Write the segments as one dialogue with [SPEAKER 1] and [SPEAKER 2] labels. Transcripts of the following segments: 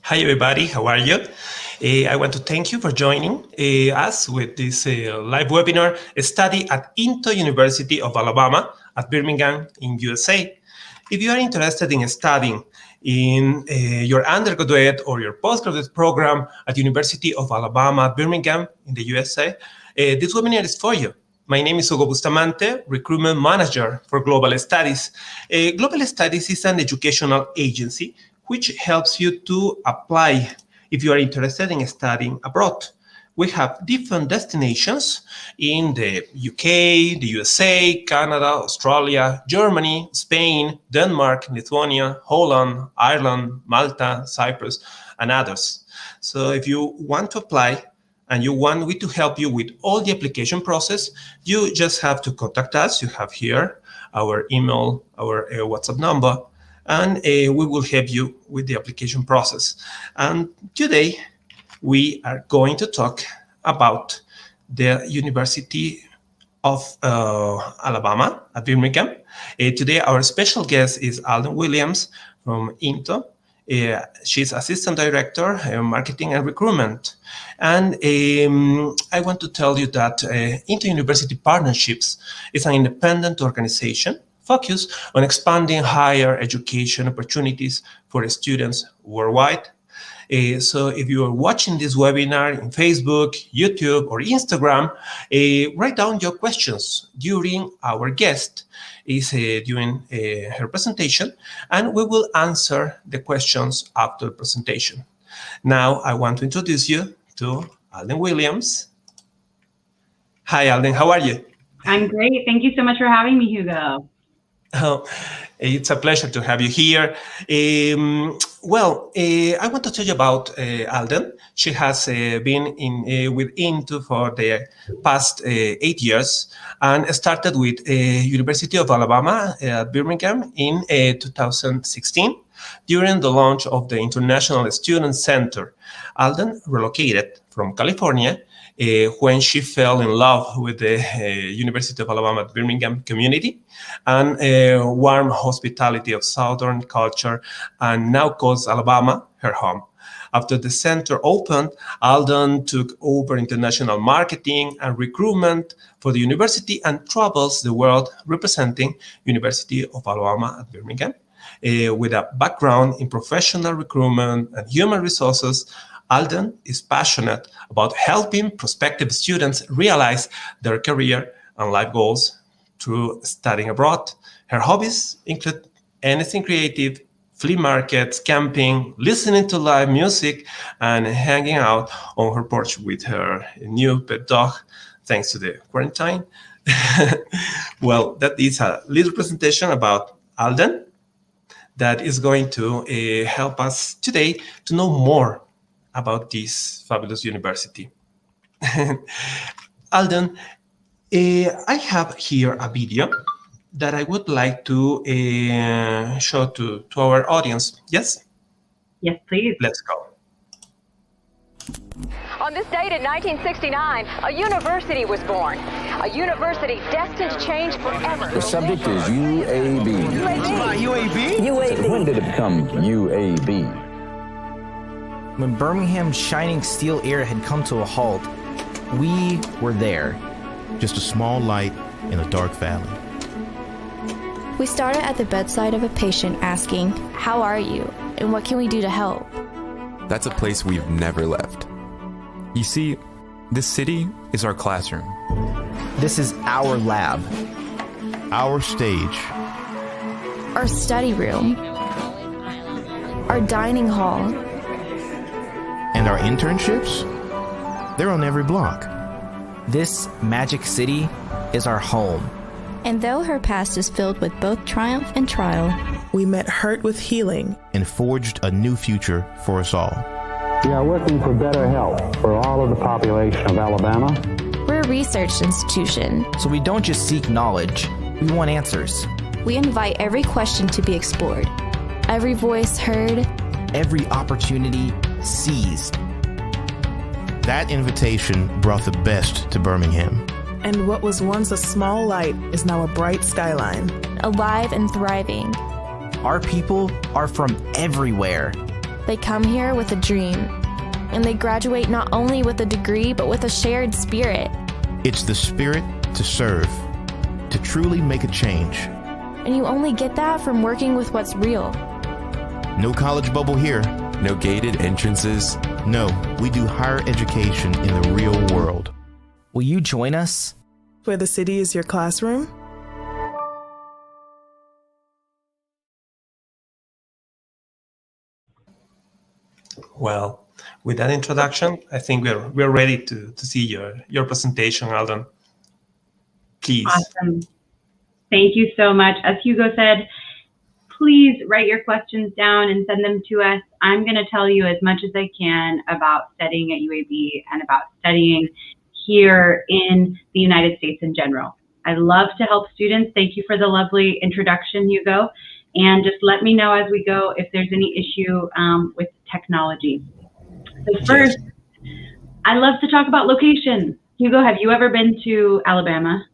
[SPEAKER 1] Hi, everybody. How are you? I want to thank you for joining us with this live webinar study at UIU University of Alabama at Birmingham in USA. If you are interested in studying in your undergraduate or your postgraduate program at University of Alabama at Birmingham in the USA, this webinar is for you. My name is Hugo Bustamante, Recruitment Manager for Global Studies. Global Studies is an educational agency which helps you to apply if you are interested in studying abroad. We have different destinations in the UK, the USA, Canada, Australia, Germany, Spain, Denmark, Lithuania, Holland, Ireland, Malta, Cyprus, and others. So if you want to apply and you want me to help you with all the application process, you just have to contact us. You have here our email, our WhatsApp number, and we will help you with the application process. And today, we are going to talk about the University of Alabama at Birmingham. Today, our special guest is Alden Williams from INTO. She's Assistant Director, Marketing and Recruitment. And I want to tell you that Inter-University Partnerships is an independent organization focused on expanding higher education opportunities for students worldwide. So if you are watching this webinar in Facebook, YouTube, or Instagram, write down your questions during our guest during her presentation, and we will answer the questions after the presentation. Now, I want to introduce you to Alden Williams. Hi, Alden. How are you?
[SPEAKER 2] I'm great. Thank you so much for having me, Hugo.
[SPEAKER 1] Oh, it's a pleasure to have you here. I want to tell you about Alden. She has been with INTO for the past 8 years and started with University of Alabama at Birmingham in 2016 during the launch of the International Student Center. Alden relocated from California when she fell in love with the University of Alabama at Birmingham community and warm hospitality of Southern culture, and now calls Alabama her home. After the center opened, Alden took over international marketing and recruitment for the university and travels the world representing University of Alabama at Birmingham. With a background in professional recruitment and human resources, Alden is passionate about helping prospective students realize their career and life goals through studying abroad. Her hobbies include anything creative, flea markets, camping, listening to live music, and hanging out on her porch with her new pet dog, thanks to the quarantine. Well, that is a little presentation about Alden that is going to help us today to know more about this fabulous university. Alden, I have here a video that I would like to show to our audience. Yes?
[SPEAKER 2] Yes, please.
[SPEAKER 1] Let's go.
[SPEAKER 3] On this date in 1969, a university was born. A university destined to change forever.
[SPEAKER 4] The subject is UAB.
[SPEAKER 3] UAB?
[SPEAKER 4] UAB. When did it become UAB?
[SPEAKER 5] When Birmingham's shining steel era had come to a halt, we were there.
[SPEAKER 6] Just a small light in a dark valley.
[SPEAKER 7] We started at the bedside of a patient asking, "How are you? And what can we do to help?"
[SPEAKER 8] That's a place we've never left. You see, this city is our classroom.
[SPEAKER 5] This is our lab.
[SPEAKER 6] Our stage.
[SPEAKER 7] Our study room. Our dining hall.
[SPEAKER 6] And our internships? They're on every block.
[SPEAKER 5] This magic city is our home.
[SPEAKER 7] And though her past is filled with both triumph and trial,
[SPEAKER 9] we met hurt with healing
[SPEAKER 6] and forged a new future for us all.
[SPEAKER 10] We are working for better health for all of the population of Alabama.
[SPEAKER 7] We're a research institution,
[SPEAKER 5] so we don't just seek knowledge, we want answers.
[SPEAKER 7] We invite every question to be explored, every voice heard,
[SPEAKER 5] every opportunity seized.
[SPEAKER 6] That invitation brought the best to Birmingham.
[SPEAKER 9] And what was once a small light is now a bright skyline.
[SPEAKER 7] Alive and thriving.
[SPEAKER 5] Our people are from everywhere.
[SPEAKER 7] They come here with a dream, and they graduate not only with a degree, but with a shared spirit.
[SPEAKER 6] It's the spirit to serve, to truly make a change.
[SPEAKER 7] And you only get that from working with what's real.
[SPEAKER 6] No college bubble here.
[SPEAKER 8] No gated entrances.
[SPEAKER 6] No, we do higher education in the real world.
[SPEAKER 5] Will you join us?
[SPEAKER 9] Where the city is your classroom?
[SPEAKER 1] Well, with that introduction, I think we're ready to see your presentation, Alden. Please.
[SPEAKER 2] Awesome. Thank you so much. As Hugo said, please write your questions down and send them to us. I'm going to tell you as much as I can about studying at UAB and about studying here in the United States in general. I love to help students. Thank you for the lovely introduction, Hugo. And just let me know as we go if there's any issue with technology. So first, I love to talk about location. Hugo, have you ever been to Alabama?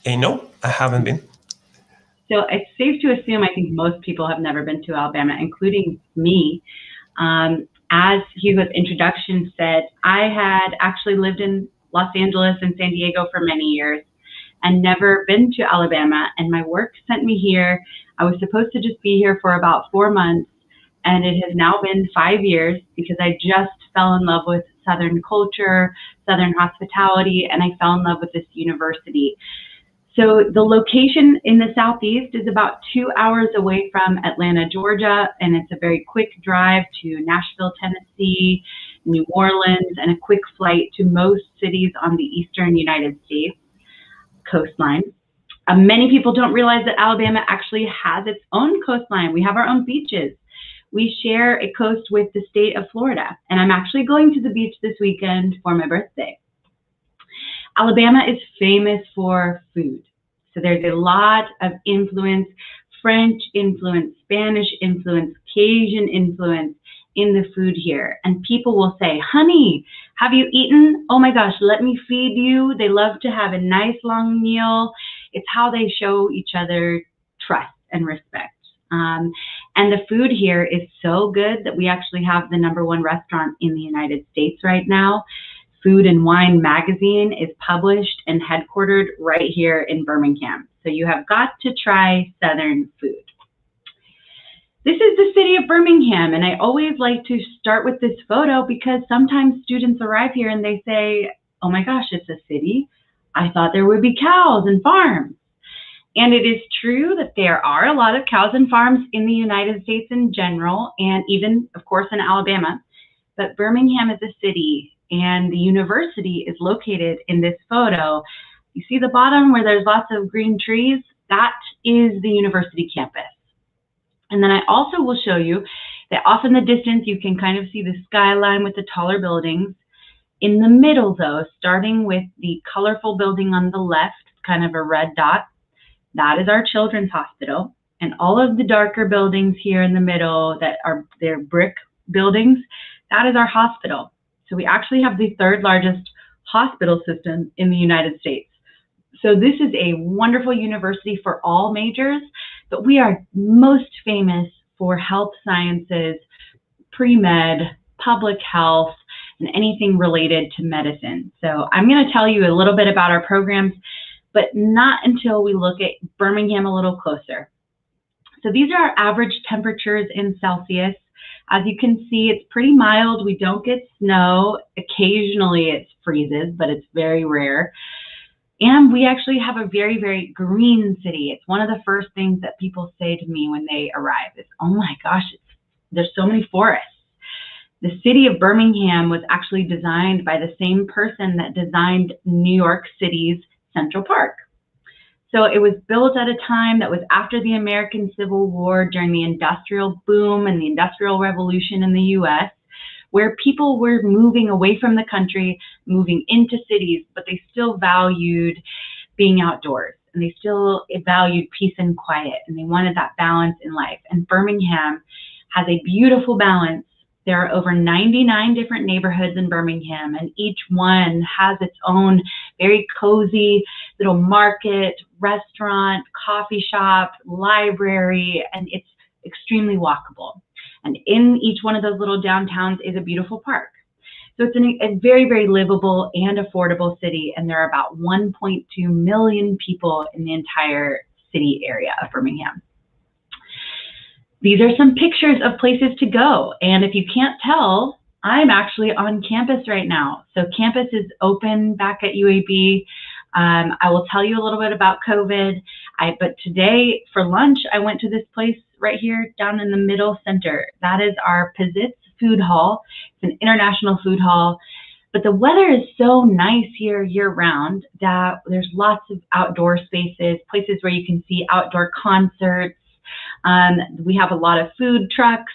[SPEAKER 1] No, I haven't been.
[SPEAKER 2] So it's safe to assume, I think most people have never been to Alabama, including me. As Hugo's introduction said, I had actually lived in Los Angeles and San Diego for many years and never been to Alabama. And my work sent me here. I was supposed to just be here for about 4 months. And it has now been 5 years because I just fell in love with Southern culture, Southern hospitality, and I fell in love with this university. So the location in the Southeast is about 2 hours away from Atlanta, Georgia, and it's a very quick drive to Nashville, Tennessee, New Orleans, and a quick flight to most cities on the eastern United States coastline. Many people don't realize that Alabama actually has its own coastline. We have our own beaches. We share a coast with the state of Florida, and I'm actually going to the beach this weekend for my birthday. Alabama is famous for food. So there's a lot of influence, French influence, Spanish influence, Cajun influence in the food here. And people will say, honey, have you eaten? Oh my gosh, let me feed you. They love to have a nice long meal. It's how they show each other trust and respect. And the food here is so good that we actually have the #1 restaurant in the United States right now. Food and Wine magazine is published and headquartered right here in Birmingham. So you have got to try Southern food. This is the city of Birmingham, and I always like to start with this photo because sometimes students arrive here and they say, oh my gosh, it's a city. I thought there would be cows and farms. And it is true that there are a lot of cows and farms in the United States in general, and even, of course, in Alabama. But Birmingham is a city, and the university is located in this photo. You see the bottom where there's lots of green trees? That is the university campus. And then I also will show you that off in the distance, you can kind of see the skyline with the taller buildings. In the middle, though, starting with the colorful building on the left, kind of a red dot, that is our children's hospital. And all of the darker buildings here in the middle that are their brick buildings, that is our hospital. So we actually have the 3rd largest hospital system in the United States. So this is a wonderful university for all majors, but we are most famous for health sciences, pre-med, public health, and anything related to medicine. So I'm going to tell you a little bit about our programs, but not until we look at Birmingham a little closer. So these are our average temperatures in Celsius. As you can see, it's pretty mild. We don't get snow. Occasionally it freezes, but it's very rare. And we actually have a very, very green city. It's one of the first things that people say to me when they arrive is, oh my gosh, there's so many forests. The city of Birmingham was actually designed by the same person that designed New York City's Central Park. So it was built at a time that was after the American Civil War, during the industrial boom and the Industrial Revolution in the US, where people were moving away from the country, moving into cities, but they still valued being outdoors, and they still valued peace and quiet, and they wanted that balance in life. And Birmingham has a beautiful balance. There are over 99 different neighborhoods in Birmingham, and each one has its own very cozy little market, restaurant, coffee shop, library, and it's extremely walkable. And in each one of those little downtowns is a beautiful park. So it's a very, very livable and affordable city, and there are about 1.2 million people in the entire city area of Birmingham. These are some pictures of places to go, and if you can't tell, I'm actually on campus right now. So campus is open back at UAB. I will tell you a little bit about COVID, but today for lunch, I went to this place right here down in the middle center. That is our Pizzitz Food Hall. It's an international food hall, but the weather is so nice here year-round that there's lots of outdoor spaces, places where you can see outdoor concerts. We have a lot of food trucks,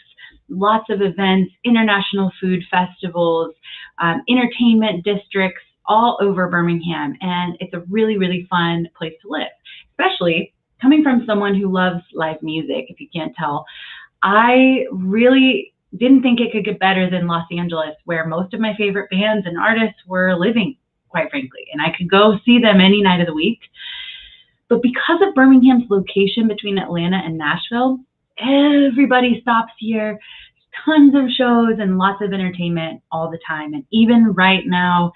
[SPEAKER 2] lots of events, international food festivals, entertainment districts all over Birmingham, and it's a really, really fun place to live, especially coming from someone who loves live music. If you can't tell, I really didn't think it could get better than Los Angeles, where most of my favorite bands and artists were living, quite frankly, and I could go see them any night of the week. But because of Birmingham's location between Atlanta and Nashville, everybody stops here. Tons of shows and lots of entertainment all the time. And even right now,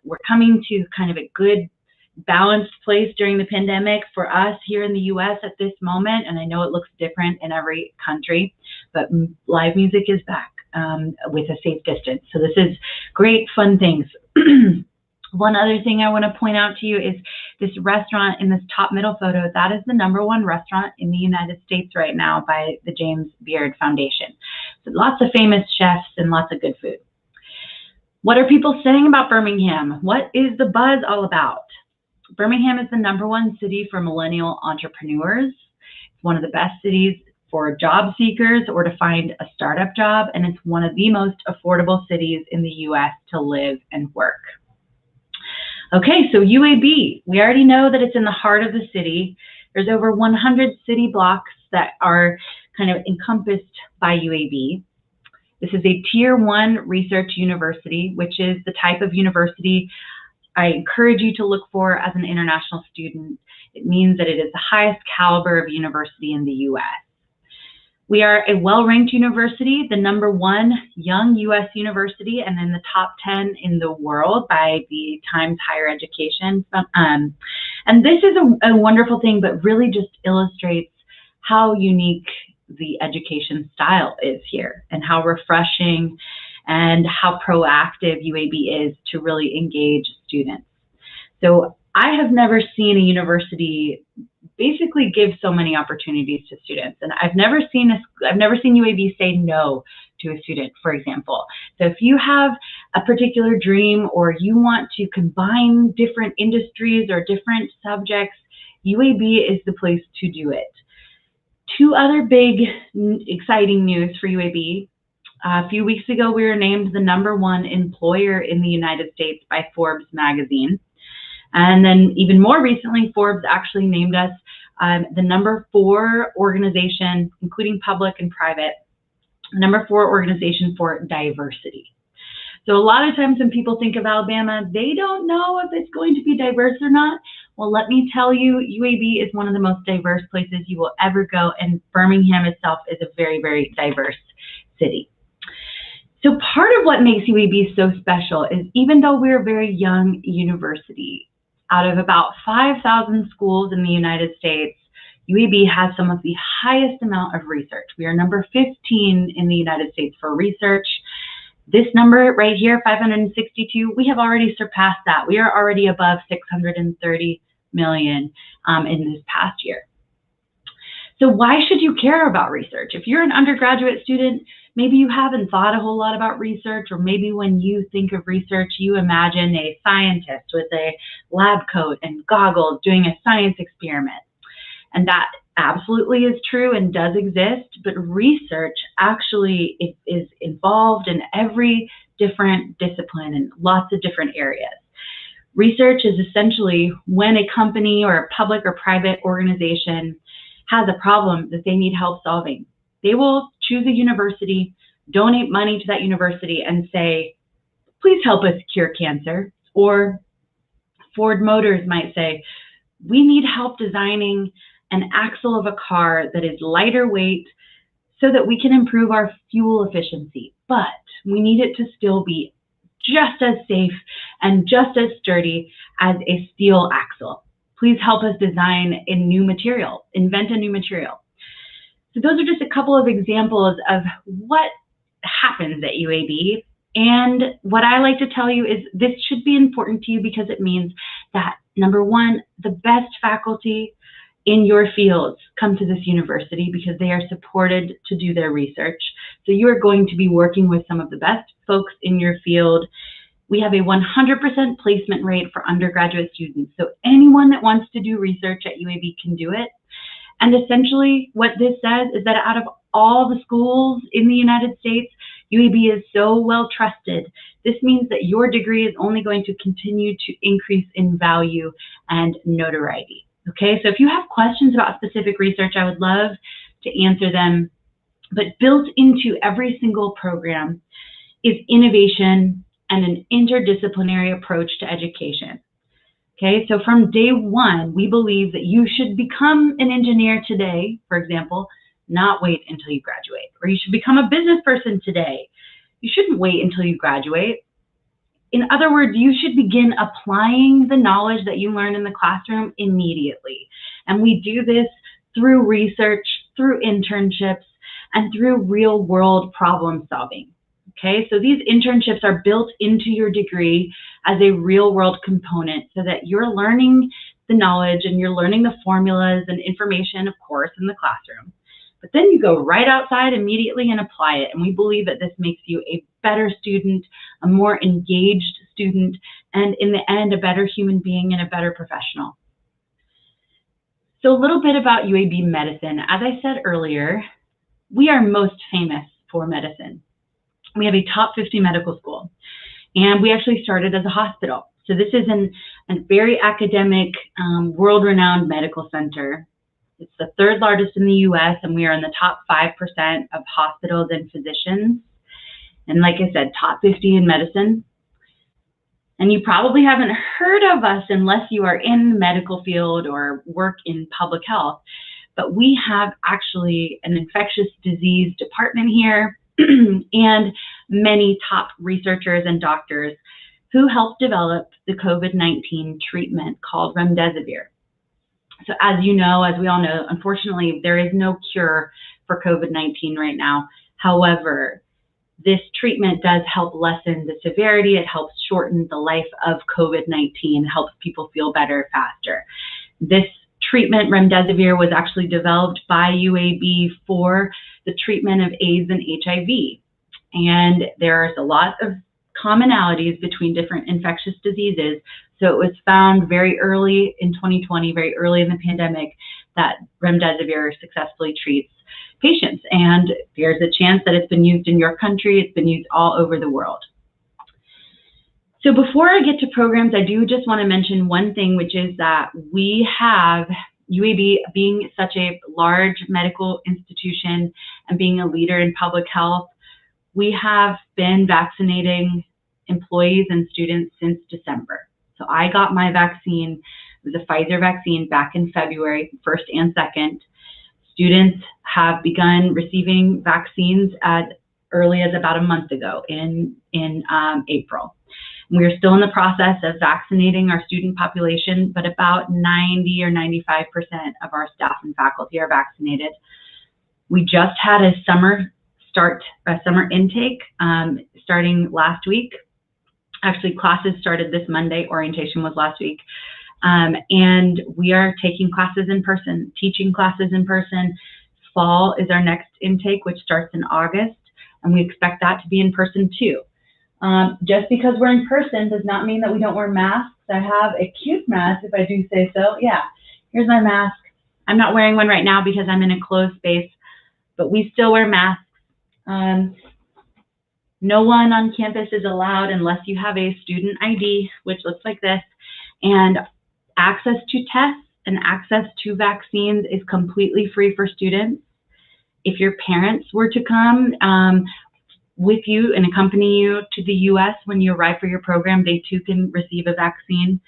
[SPEAKER 2] we're coming to kind of a good balanced place during the pandemic for us here in the US at this moment. And I know it looks different in every country, but live music is back with a safe distance. So this is great, fun things. One other thing I want to point out to you is this restaurant in this top middle photo. That is the #1 restaurant in the United States right now by the James Beard Foundation. So lots of famous chefs and lots of good food. What are people saying about Birmingham? What is the buzz all about? Birmingham is the #1 city for millennial entrepreneurs. It's one of the best cities for job seekers or to find a startup job, and it's one of the most affordable cities in the US to live and work. Okay, so UAB, we already know that it's in the heart of the city. There's over 100 city blocks that are kind of encompassed by UAB. This is a Tier 1 research university, which is the type of university I encourage you to look for as an international student. It means that it is the highest caliber of university in the US. We are a well-ranked university, the #1 young US university, and in the top 10 in the world by the Times Higher Education. And this is a wonderful thing, but really just illustrates how unique the education style is here and how refreshing and how proactive UAB is to really engage students. So I have never seen a university basically give so many opportunities to students, and I've never seen UAB say no to a student, for example. So if you have a particular dream or you want to combine different industries or different subjects, UAB is the place to do it. Two other big exciting news for UAB. A few weeks ago, we were named the #1 employer in the United States by Forbes magazine. And then even more recently, Forbes actually named us the #4 organization, including public and private, #4 organization for diversity. So a lot of times when people think of Alabama, they don't know if it's going to be diverse or not. Well, let me tell you, UAB is one of the most diverse places you will ever go, and Birmingham itself is a very, very diverse city. So part of what makes UAB so special is even though we're a very young university, out of about 5,000 schools in the United States, UAB has some of the highest amount of research. We are #15 in the United States for research. This number right here, 562, we have already surpassed that. We are already above 630 million in this past year. So why should you care about research? If you're an undergraduate student, maybe you haven't thought a whole lot about research, or maybe when you think of research, you imagine a scientist with a lab coat and goggles doing a science experiment. And that absolutely is true and does exist, but research actually is involved in every different discipline in lots of different areas. Research is essentially when a company or a public or private organization has a problem that they need help solving. They will choose a university, donate money to that university, and say, please help us cure cancer. Or Ford Motors might say, we need help designing an axle of a car that is lighter weight, so that we can improve our fuel efficiency, but we need it to still be just as safe and just as sturdy as a steel axle. Please help us design a new material, invent a new material. So those are just a couple of examples of what happens at UAB. And what I like to tell you is this should be important to you because it means that, number one, the best faculty in your fields come to this university because they are supported to do their research. So you are going to be working with some of the best folks in your field. We have a 100% placement rate for undergraduate students. So anyone that wants to do research at UAB can do it. And essentially what this says is that out of all the schools in the United States, UAB is so well trusted. This means that your degree is only going to continue to increase in value and notoriety. Okay, so if you have questions about specific research, I would love to answer them. But built into every single program is innovation and an interdisciplinary approach to education. Okay, so from day one, we believe that you should become an engineer today, for example, not wait until you graduate. Or you should become a business person today. You shouldn't wait until you graduate. In other words, you should begin applying the knowledge that you learn in the classroom immediately. And we do this through research, through internships, and through real-world problem solving. Okay, so these internships are built into your degree as a real-world component so that you're learning the knowledge and you're learning the formulas and information, of course, in the classroom. But then you go right outside immediately and apply it. And we believe that this makes you a better student, a more engaged student, and in the end, a better human being and a better professional. So a little bit about UAB Medicine. As I said earlier, we are most famous for medicine. We have a top 50 medical school, and we actually started as a hospital. So this is a very academic, world-renowned medical center. It's the third largest in the US, and we are in the top 5% of hospitals and physicians. And like I said, top 50 in medicine. And you probably haven't heard of us unless you are in the medical field or work in public health. But we have actually an infectious disease department here and many top researchers and doctors who helped develop the COVID-19 treatment called remdesivir. So as you know, as we all know, unfortunately, there is no cure for COVID-19 right now. However, this treatment does help lessen the severity. It helps shorten the life of COVID-19, helps people feel better faster. This treatment, remdesivir, was actually developed by UAB for the treatment of AIDS and HIV. And there's a lot of commonalities between different infectious diseases. So it was found very early in 2020, very early in the pandemic, that remdesivir successfully treats patients. And there's a chance that it's been used in your country. It's been used all over the world. So before I get to programs, I do just want to mention one thing, which is that we have UAB, being such a large medical institution and being a leader in public health, we have been vaccinating employees and students since December. So I got my vaccine, it was a Pfizer vaccine, back in February, 1st and 2nd. Students have begun receiving vaccines as early as about a month ago in April. We are still in the process of vaccinating our student population, but about 90 or 95% of our staff and faculty are vaccinated. We just had a summer intake starting last week. Actually, classes started this Monday. Orientation was last week. And we are taking classes in person, teaching classes in person. Fall is our next intake, which starts in August, and we expect that to be in person too. Just because we're in person does not mean that we don't wear masks. I have a cute mask, if I do say so. Yeah, here's my mask. I'm not wearing one right now because I'm in a closed space, but we still wear masks. No one on campus is allowed unless you have a student ID, which looks like this, and access to tests and access to vaccines is completely free for students. If your parents were to come with you and accompany you to the US when you arrive for your program, they too can receive a vaccine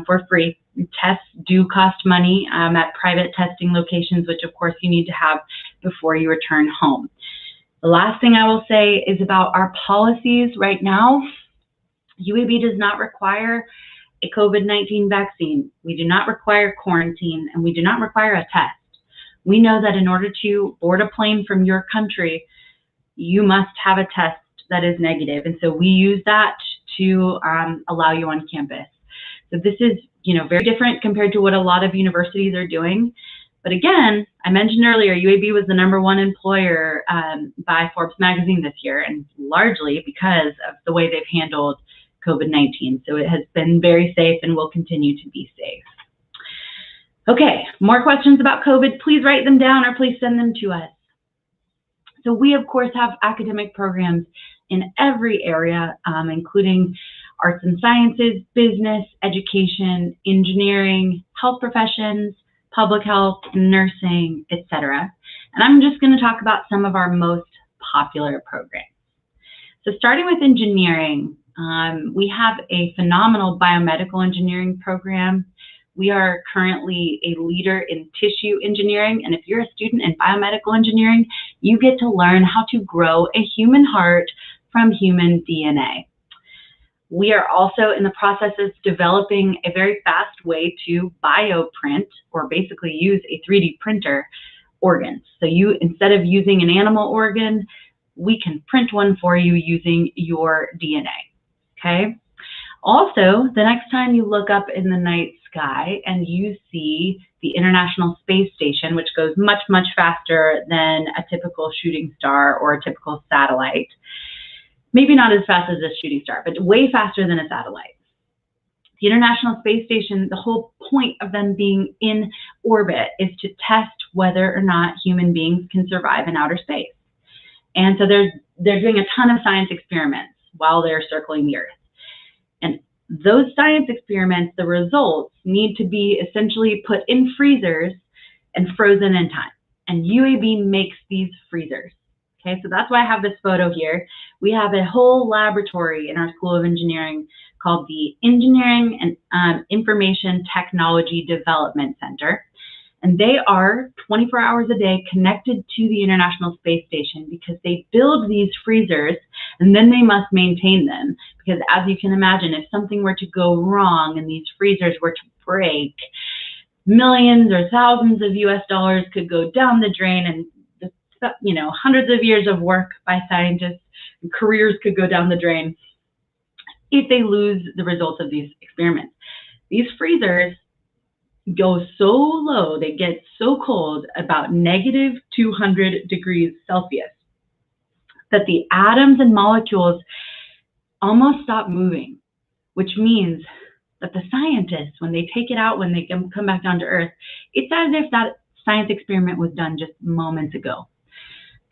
[SPEAKER 2] for free. Tests do cost money at private testing locations, which of course you need to have before you return home. The last thing I will say is about our policies right now. UAB does not require a COVID-19 vaccine. We do not require quarantine, and we do not require a test. We know that in order to board a plane from your country, you must have a test that is negative. And so we use that to allow you on campus. So this is, very different compared to what a lot of universities are doing. But again, I mentioned earlier, UAB was the #1 employer by Forbes magazine this year, and largely because of the way they've handled COVID-19. So it has been very safe and will continue to be safe. Okay, more questions about COVID, please write them down or please send them to us. So we, of course, have academic programs in every area, including arts and sciences, business, education, engineering, health professions, public health, nursing, etc. And I'm just going to talk about some of our most popular programs. So starting with engineering, we have a phenomenal biomedical engineering program. We are currently a leader in tissue engineering, and if you're a student in biomedical engineering, you get to learn how to grow a human heart from human DNA. We are also in the process of developing a very fast way to bioprint, or basically use a 3D printer, organs. So you, instead of using an animal organ, we can print one for you using your DNA, okay? Also, the next time you look up in the night sky and you see the International Space Station, which goes much, much faster than a typical shooting star or a typical satellite, maybe not as fast as a shooting star, but way faster than a satellite. The International Space Station, the whole point of them being in orbit is to test whether or not human beings can survive in outer space. And so they're doing a ton of science experiments while they're circling the Earth. And those science experiments, the results need to be essentially put in freezers and frozen in time. And UAB makes these freezers. Okay, so that's why I have this photo here. We have a whole laboratory in our School of Engineering called the Engineering and Information Technology Development Center. And they are 24 hours a day connected to the International Space Station because they build these freezers and then they must maintain them. Because as you can imagine, if something were to go wrong and these freezers were to break, millions or thousands of US dollars could go down the drain, and hundreds of years of work by scientists and careers could go down the drain if they lose the results of these experiments. These freezers go so low, they get so cold, about -200 degrees Celsius, that the atoms and molecules almost stop moving, which means that the scientists, when they take it out, when they come back down to Earth, it's as if that science experiment was done just moments ago.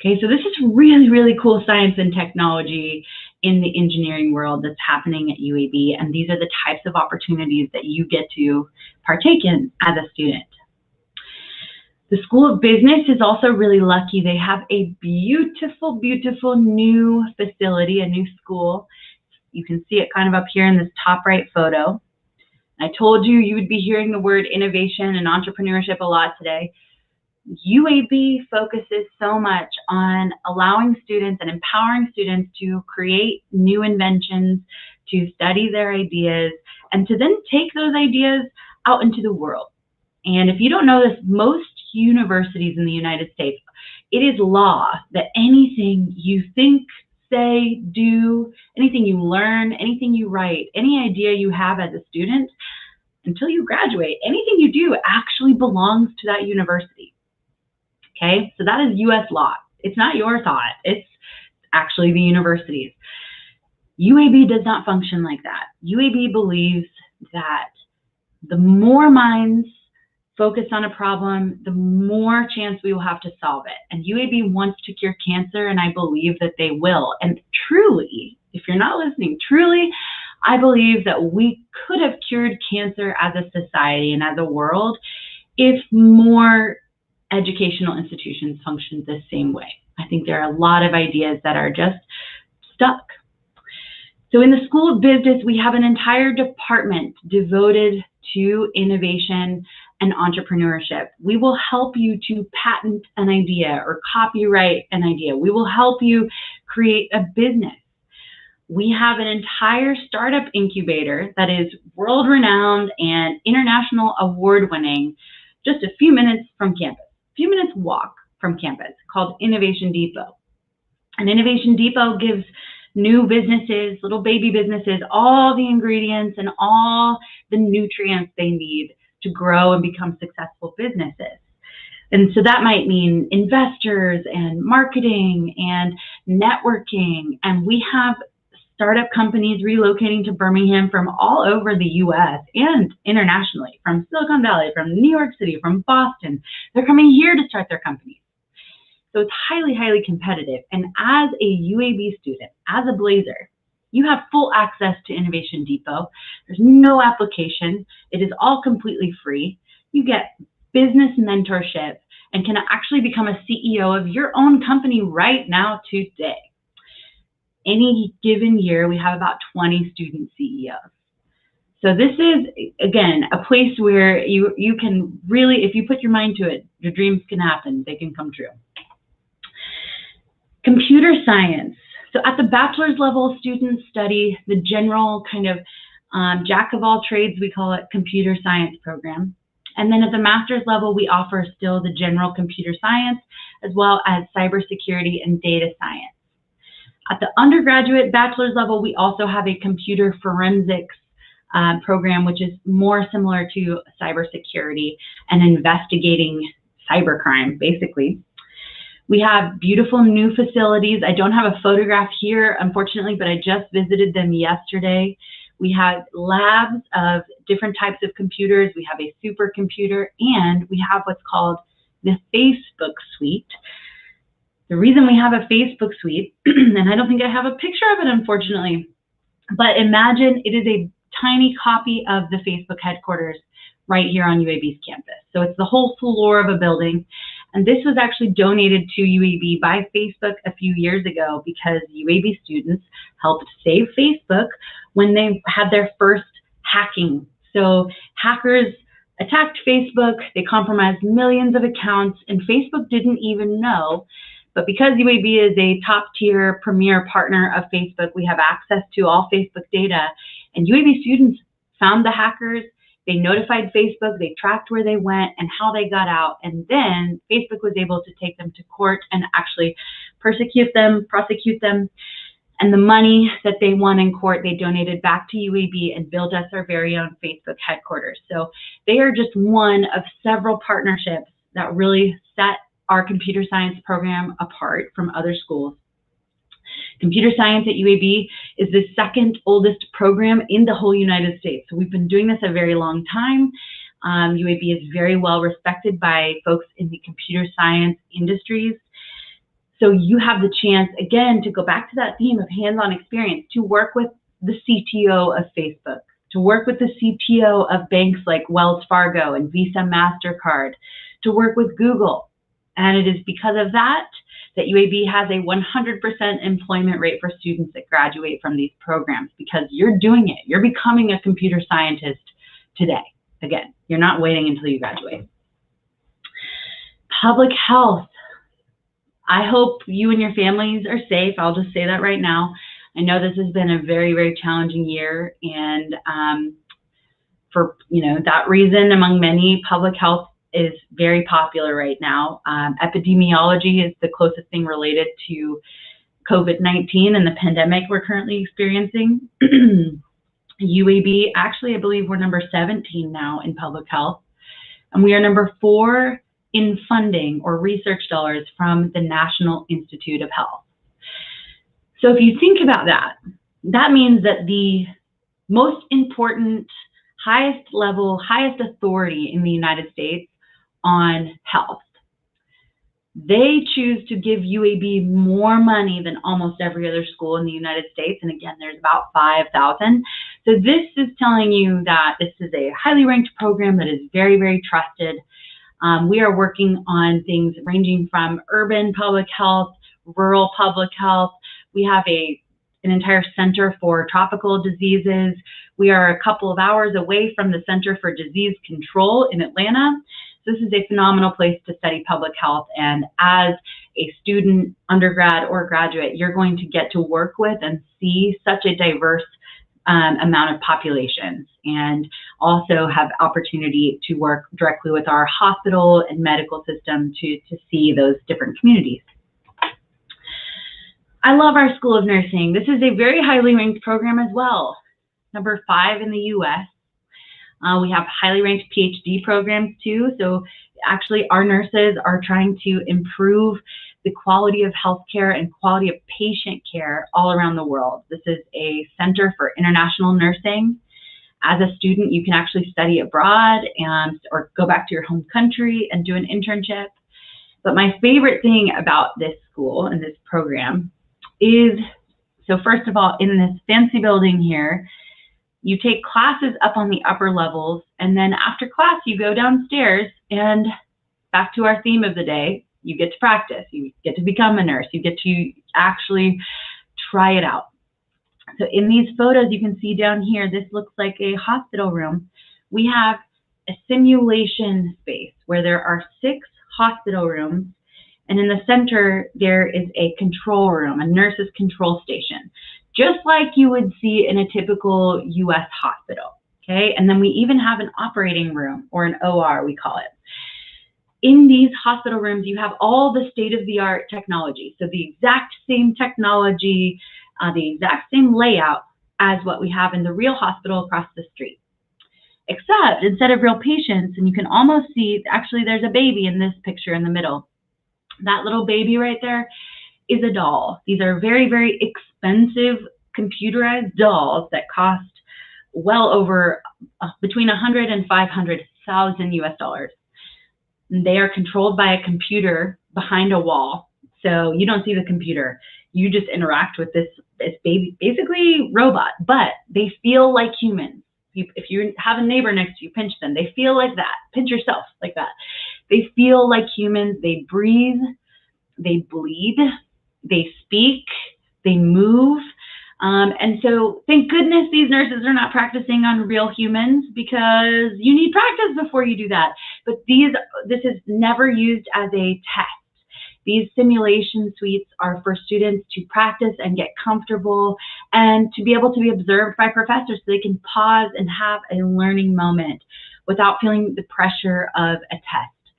[SPEAKER 2] Okay, so this is really, really cool science and technology in the engineering world that's happening at UAB, and these are the types of opportunities that you get to partake in as a student. The School of Business is also really lucky. They have a beautiful, beautiful new facility, a new school. You can see it kind of up here in this top right photo. I told you you would be hearing the word innovation and entrepreneurship a lot today. UAB focuses so much on allowing students and empowering students to create new inventions, to study their ideas, and to then take those ideas out into the world. And if you don't know this, most universities in the United States, it is law that anything you think, say, do, anything you learn, anything you write, any idea you have as a student, until you graduate, anything you do actually belongs to that university. Okay, so that is US law. It's not your thought, it's actually the universities. UAB does not function like that. UAB believes that the more minds focus on a problem, the more chance we will have to solve it. And UAB wants to cure cancer, and I believe that they will. And truly, if you're not listening, truly, I believe that we could have cured cancer as a society and as a world if more educational institutions function the same way. I think there are a lot of ideas that are just stuck. So in the School of Business, we have an entire department devoted to innovation and entrepreneurship. We will help you to patent an idea or copyright an idea. We will help you create a business. We have an entire startup incubator that is world-renowned and international award-winning, just a few minutes from campus, a few minutes walk from campus, called Innovation Depot. And Innovation Depot gives new businesses, little baby businesses, all the ingredients and all the nutrients they need to grow and become successful businesses. And so that might mean investors and marketing and networking. And we have startup companies relocating to Birmingham from all over the US and internationally, from Silicon Valley, from New York City, from Boston. They're coming here to start their companies. So it's highly, highly competitive. And as a UAB student, as a Blazer, you have full access to Innovation Depot. There's no application. It is all completely free. You get business mentorship and can actually become a CEO of your own company right now today. Any given year, we have about 20 student CEOs. So this is, again, a place where you can really, if you put your mind to it, your dreams can happen. They can come true. Computer science. So at the bachelor's level, students study the general kind of jack of all trades, we call it computer science program. And then at the master's level, we offer still the general computer science, as well as cybersecurity and data science. At the undergraduate bachelor's level, we also have a computer forensics program, which is more similar to cybersecurity and investigating cybercrime, basically. We have beautiful new facilities. I don't have a photograph here, unfortunately, but I just visited them yesterday. We have labs of different types of computers. We have a supercomputer, and we have what's called the Facebook suite. The reason we have a Facebook suite, and I don't think I have a picture of it, unfortunately, but imagine it is a tiny copy of the Facebook headquarters right here on UAB's campus. So it's the whole floor of a building. And this was actually donated to UAB by Facebook a few years ago because UAB students helped save Facebook when they had their first hacking. So hackers attacked Facebook, they compromised millions of accounts, and Facebook didn't even know. But because UAB is a top-tier premier partner of Facebook, we have access to all Facebook data, and UAB students found the hackers. They notified Facebook, they tracked where they went and how they got out, and then Facebook was able to take them to court and actually prosecute them, and the money that they won in court, they donated back to UAB and built us our very own Facebook headquarters. So they are just one of several partnerships that really set our computer science program apart from other schools. Computer science at UAB is the second oldest program in the whole United States. So we've been doing this a very long time. UAB is very well respected by folks in the computer science industries. So you have the chance, again, to go back to that theme of hands-on experience, to work with the CTO of Facebook, to work with the CTO of banks like Wells Fargo and Visa, MasterCard, to work with Google. And it is because of that that UAB has a 100% employment rate for students that graduate from these programs, because you're doing it. You're becoming a computer scientist today. Again, you're not waiting until you graduate. Public health. I hope you and your families are safe. I'll just say that right now. I know this has been a very, very challenging year, and for that reason, among many, public health is very popular right now. Epidemiology is the closest thing related to COVID-19 and the pandemic we're currently experiencing. UAB, actually, I believe we're number 17 now in public health, and we are number 4 in funding or research dollars from the National Institute of Health. So if you think about that, that means that the most important, highest level, highest authority in the United States on health, they choose to give UAB more money than almost every other school in the United States. And again, there's about 5,000. So this is telling you that this is a highly ranked program that is very, very trusted. We are working on things ranging from urban public health, rural public health. We have a an entire center for tropical diseases. We are a couple of hours away from the Center for Disease Control in Atlanta. This is a phenomenal place to study public health, and as a student, undergrad, or graduate, you're going to get to work with and see such a diverse amount of populations, and also have opportunity to work directly with our hospital and medical system to see those different communities. I love our School of Nursing. This is a very highly ranked program as well, number 5 in the US. We have highly ranked PhD programs too. So actually our nurses are trying to improve the quality of healthcare and quality of patient care all around the world. This is a center for international nursing. As a student, you can actually study abroad or go back to your home country and do an internship. But my favorite thing about this school and this program is, so first of all, in this fancy building here, you take classes up on the upper levels, and then after class, you go downstairs, and back to our theme of the day, you get to practice, you get to become a nurse, you get to actually try it out. So in these photos, you can see down here, this looks like a hospital room. We have a simulation space where there are 6 hospital rooms, and in the center, there is a control room, a nurse's control station, just like you would see in a typical US hospital, okay? And then we even have an operating room, or an OR, we call it. In these hospital rooms, you have all the state-of-the-art technology. So the exact same technology, the exact same layout as what we have in the real hospital across the street. Except instead of real patients, and you can almost see, actually there's a baby in this picture in the middle. That little baby right there is a doll. These are very, very expensive computerized dolls that cost well over between 100 and 500,000 US dollars. They are controlled by a computer behind a wall. So you don't see the computer. You just interact with this baby, basically robot, but they feel like humans. If you have a neighbor next to you, pinch them. They feel like that. Pinch yourself like that. They feel like humans. They breathe. They bleed. They speak. They move. And so thank goodness these nurses are not practicing on real humans, because you need practice before you do that. But this is never used as a test. These simulation suites are for students to practice and get comfortable and to be able to be observed by professors so they can pause and have a learning moment without feeling the pressure of a test.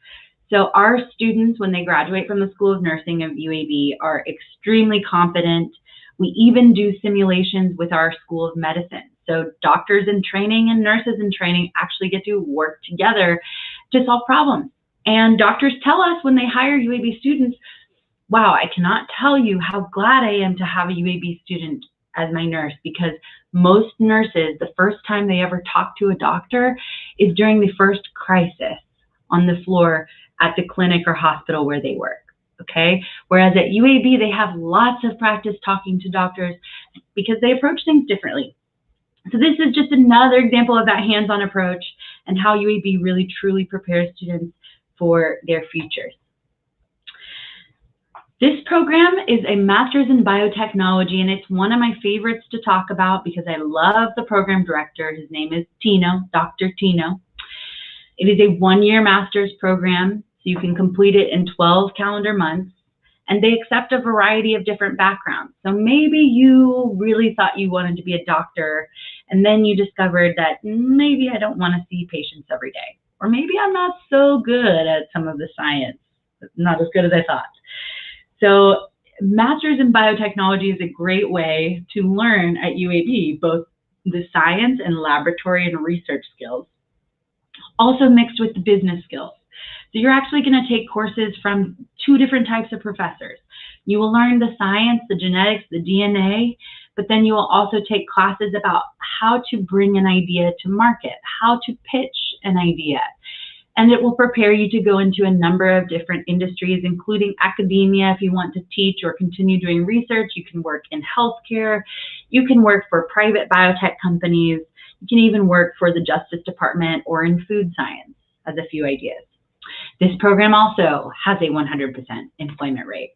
[SPEAKER 2] So our students, when they graduate from the School of Nursing of UAB, are extremely competent. We even do simulations with our School of Medicine. So doctors in training and nurses in training actually get to work together to solve problems. And doctors tell us when they hire UAB students, wow, I cannot tell you how glad I am to have a UAB student as my nurse, because most nurses, the first time they ever talk to a doctor is during the first crisis on the floor at the clinic or hospital where they work, okay? Whereas at UAB, they have lots of practice talking to doctors because they approach things differently. So this is just another example of that hands-on approach and how UAB really truly prepares students for their futures. This program is a master's in biotechnology, and it's one of my favorites to talk about because I love the program director. His name is Tino, Dr. Tino. It is a one-year master's program, so you can complete it in 12 calendar months, and they accept a variety of different backgrounds. So maybe you really thought you wanted to be a doctor, and then you discovered that maybe I don't want to see patients every day. Or maybe I'm not so good at some of the science, not as good as I thought. So master's in biotechnology is a great way to learn at UAB, both the science and laboratory and research skills, also mixed with the business skills. So you're actually going to take courses from 2 different types of professors. You will learn the science, the genetics, the DNA, but then you will also take classes about how to bring an idea to market, how to pitch an idea. And it will prepare you to go into a number of different industries, including academia. If you want to teach or continue doing research, you can work in healthcare. You can work for private biotech companies. You can even work for the Justice Department or in food science, as a few ideas. This program also has a 100% employment rate.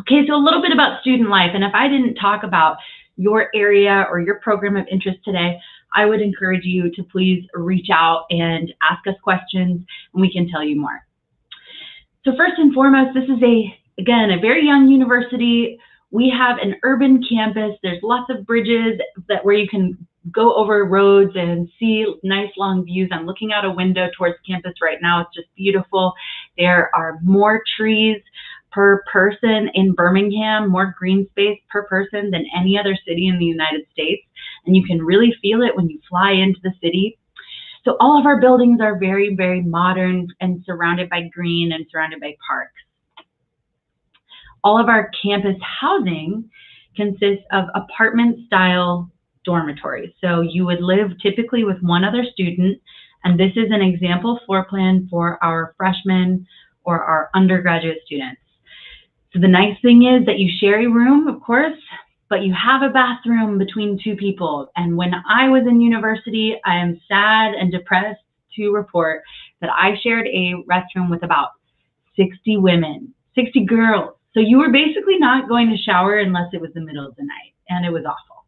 [SPEAKER 2] Okay, so a little bit about student life. And if I didn't talk about your area or your program of interest today, I would encourage you to please reach out and ask us questions, and we can tell you more. So first and foremost, this is again, a very young university. We have an urban campus. There's lots of bridges where you can go over roads and see nice long views. I'm looking out a window towards campus right now. It's just beautiful. There are more trees per person in Birmingham, more green space per person than any other city in the United States. And you can really feel it when you fly into the city. So all of our buildings are very, very modern and surrounded by green and surrounded by parks. All of our campus housing consists of apartment-style dormitories. So you would live typically with one other student, and this is an example floor plan for our freshmen or our undergraduate students. So the nice thing is that you share a room, of course, but you have a bathroom between two people. And when I was in university, I am sad and depressed to report that I shared a restroom with about 60 women, 60 girls. So you were basically not going to shower unless it was the middle of the night, and it was awful.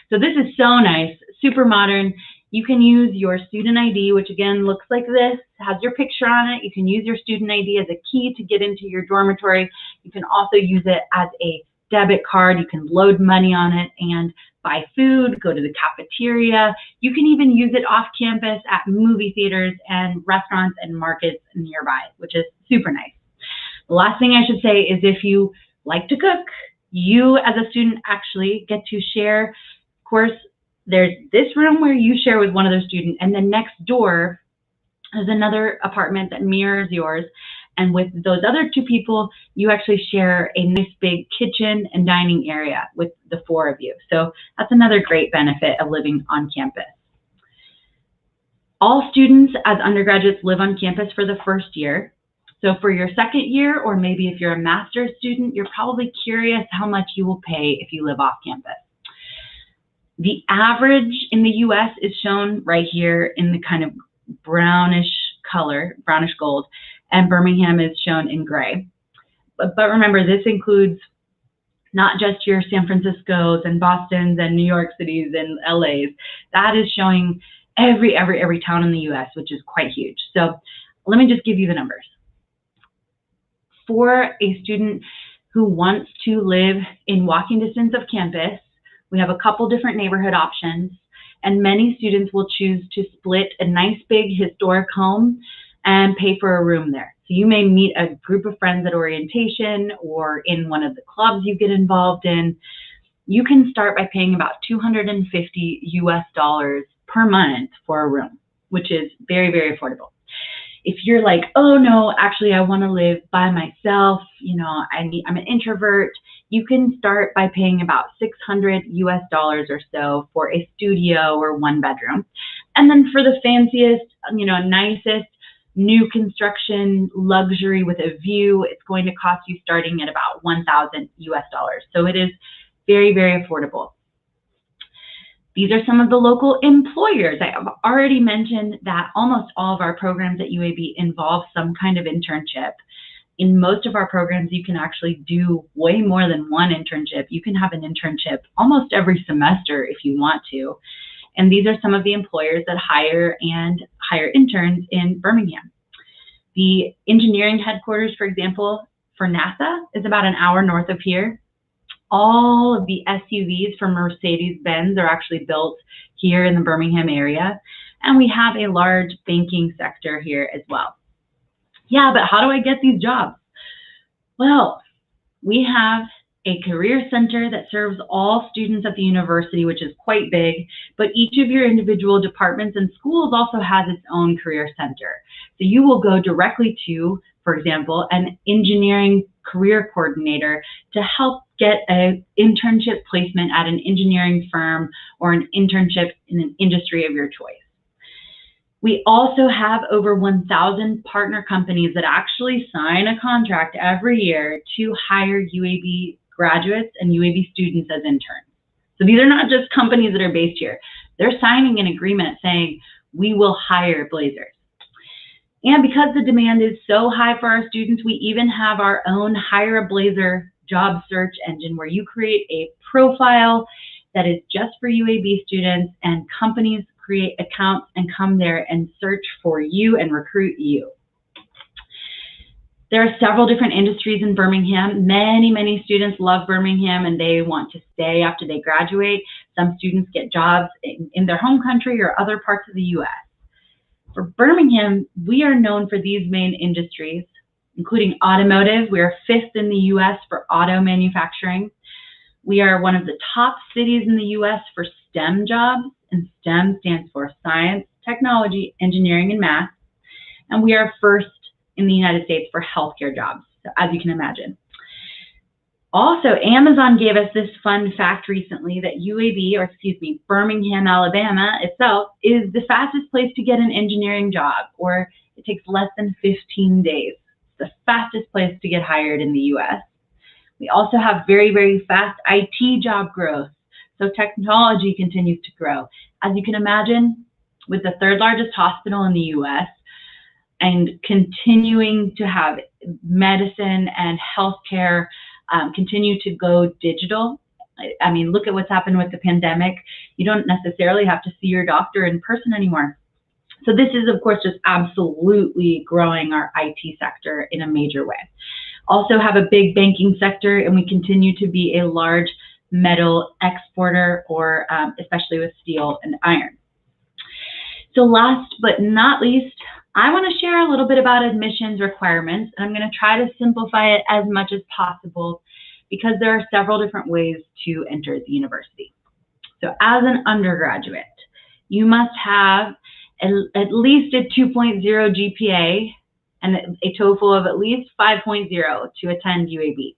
[SPEAKER 2] So this is so nice, super modern. You can use your student ID, which again looks like this, has your picture on it. You can use your student ID as a key to get into your dormitory. You can also use it as a debit card. You can load money on it and buy food, go to the cafeteria. You can even use it off campus at movie theaters and restaurants and markets nearby, which is super nice. The last thing I should say is if you like to cook, you as a student actually get to share. Of course, there's this room where you share with one other student, and then next door is another apartment that mirrors yours. And with those other two people, you actually share a nice big kitchen and dining area with the four of you. So that's another great benefit of living on campus. All students as undergraduates live on campus for the first year. So for your second year, or maybe if you're a master's student, you're probably curious how much you will pay if you live off campus. The average in the US is shown right here in the kind of brownish color, brownish gold, and Birmingham is shown in gray. But remember, this includes not just your San Franciscos and Bostons and New York Cities and LAs. That is showing every town in the US, which is quite huge. So let me just give you the numbers. For a student who wants to live in walking distance of campus, we have a couple different neighborhood options, and many students will choose to split a nice big historic home and pay for a room there. So you may meet a group of friends at orientation or in one of the clubs you get involved in. You can start by paying about $250 US per month for a room, which is very, very affordable. If you're like, oh no, actually I want to live by myself, you know, I'm an introvert, you can start by paying about $600 US or so for a studio or one bedroom. And then for the fanciest, you know, nicest new construction luxury with a view, it's going to cost you starting at about $1,000 US. So it is very, very affordable. These are some of the local employers. I have already mentioned that almost all of our programs at UAB involve some kind of internship. In most of our programs, you can actually do way more than one internship. You can have an internship almost every semester if you want to. And these are some of the employers that hire interns in Birmingham. The engineering headquarters, for example, for NASA is about an hour north of here. All of the SUVs from Mercedes-Benz are actually built here in the Birmingham area. And we have a large banking sector here as well. Yeah, but how do I get these jobs? Well, we have a career center that serves all students at the university, which is quite big, but each of your individual departments and schools also has its own career center. So you will go directly to, for example, an engineering career coordinator to help get an internship placement at an engineering firm or an internship in an industry of your choice. We also have over 1,000 partner companies that actually sign a contract every year to hire UAB graduates and UAB students as interns. So these are not just companies that are based here. They're signing an agreement saying, we will hire Blazers. And because the demand is so high for our students, we even have our own Hire a Blazer job search engine where you create a profile that is just for UAB students, and companies create accounts and come there and search for you and recruit you. There are several different industries in Birmingham. Many students love Birmingham and they want to stay after they graduate. Some students get jobs in their home country or other parts of the US. For Birmingham, we are known for these main industries, including automotive. We are 5th in the US for auto manufacturing. We are one of the top cities in the US for STEM jobs, and STEM stands for science, technology, engineering, and math. And we are 1st in the United States for healthcare jobs, so as you can imagine. Also, Amazon gave us this fun fact recently that Birmingham, Alabama itself is the fastest place to get an engineering job, or it takes less than 15 days. It's the fastest place to get hired in the US. We also have very fast IT job growth, so technology continues to grow. As you can imagine, with the 3rd largest hospital in the US, and continuing to have medicine and healthcare continue to go digital. I mean, look at what's happened with the pandemic. You don't necessarily have to see your doctor in person anymore. So this is, of course, just absolutely growing our IT sector in a major way. Also have a big banking sector, and we continue to be a large metal exporter, or especially with steel and iron. So last but not least, I want to share a little bit about admissions requirements, and I'm going to try to simplify it as much as possible because there are several different ways to enter the university. So as an undergraduate, you must have at least a 2.0 GPA and a TOEFL of at least 5.0 to attend UAB.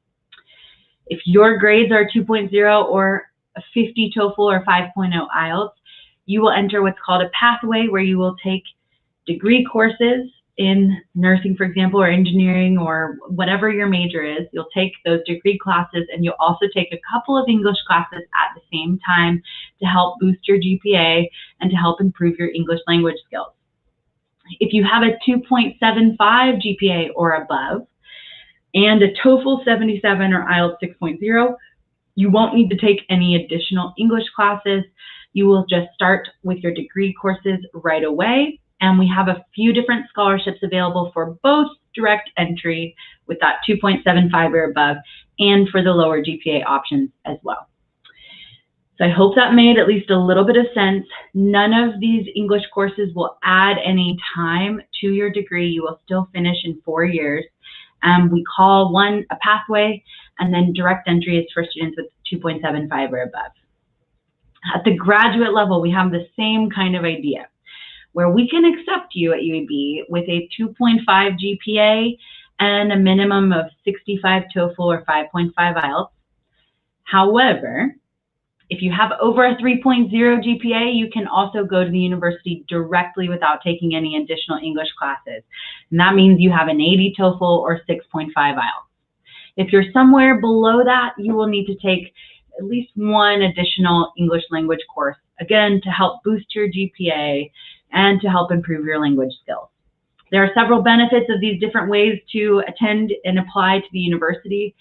[SPEAKER 2] If your grades are 2.0 or a 50 TOEFL or 5.0 IELTS, you will enter what's called a pathway, where you will take degree courses in nursing, for example, or engineering, or whatever your major is. You'll take those degree classes, and you'll also take a couple of English classes at the same time to help boost your GPA and to help improve your English language skills. If you have a 2.75 GPA or above and a TOEFL 77 or IELTS 6.0, you won't need to take any additional English classes. You will just start with your degree courses right away. And we have a few different scholarships available for both direct entry with that 2.75 or above, and for the lower GPA options as well. So I hope that made at least a little bit of sense. None of these English courses will add any time to your degree. You will still finish in 4 years. We call one a pathway, and then direct entry is for students with 2.75 or above. At the graduate level, we have the same kind of idea, where we can accept you at UAB with a 2.5 GPA and a minimum of 65 TOEFL or 5.5 IELTS. However, if you have over a 3.0 GPA, you can also go to the university directly without taking any additional English classes. And that means you have an 80 TOEFL or 6.5 IELTS. If you're somewhere below that, you will need to take at least one additional English language course, again, to help boost your GPA and to help improve your language skills. There are several benefits of these different ways to attend and apply to the university.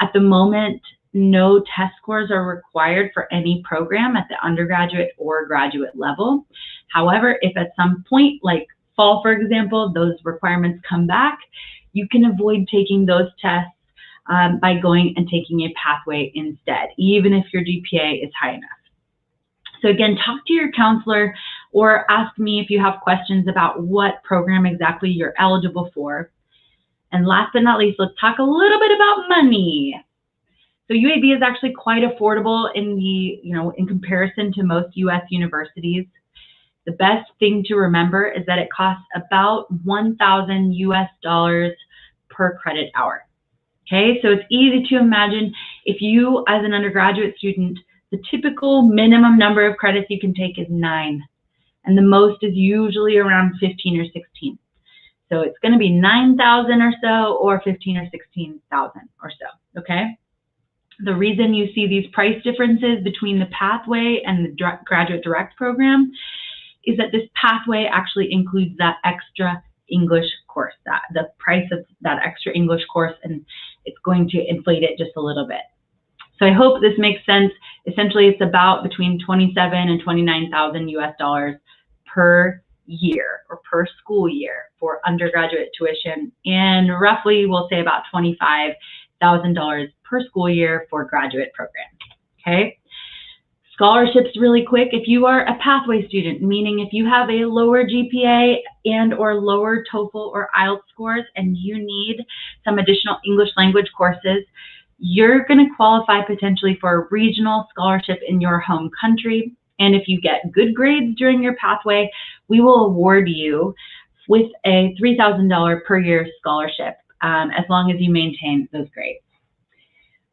[SPEAKER 2] At the moment, no test scores are required for any program at the undergraduate or graduate level. However, if at some point, like fall, for example, those requirements come back, you can avoid taking those tests by going and taking a pathway instead, even if your GPA is high enough. So again, talk to your counselor or ask me if you have questions about what program exactly you're eligible for. And last but not least, let's talk a little bit about money. So UAB is actually quite affordable in comparison to most US universities. The best thing to remember is that it costs about $1,000 US per credit hour. Okay, so it's easy to imagine if you, as an undergraduate student, the typical minimum number of credits you can take is 9, and the most is usually around 15 or 16. So it's going to be 9,000 or so, or 15 or 16,000 or so, okay? The reason you see these price differences between the pathway and the graduate direct program is that this pathway actually includes that extra English course, the price of that extra English course, and it's going to inflate it just a little bit. So I hope this makes sense. Essentially, it's about between $27,000 and $29,000 US per year or per school year for undergraduate tuition, and roughly we'll say about $25,000 per school year for graduate programs. Okay. Scholarships really quick. If you are a pathway student, meaning if you have a lower GPA and or lower TOEFL or IELTS scores and you need some additional English language courses, you're going to qualify potentially for a regional scholarship in your home country. And if you get good grades during your pathway, we will award you with a $3,000 per year scholarship as long as you maintain those grades.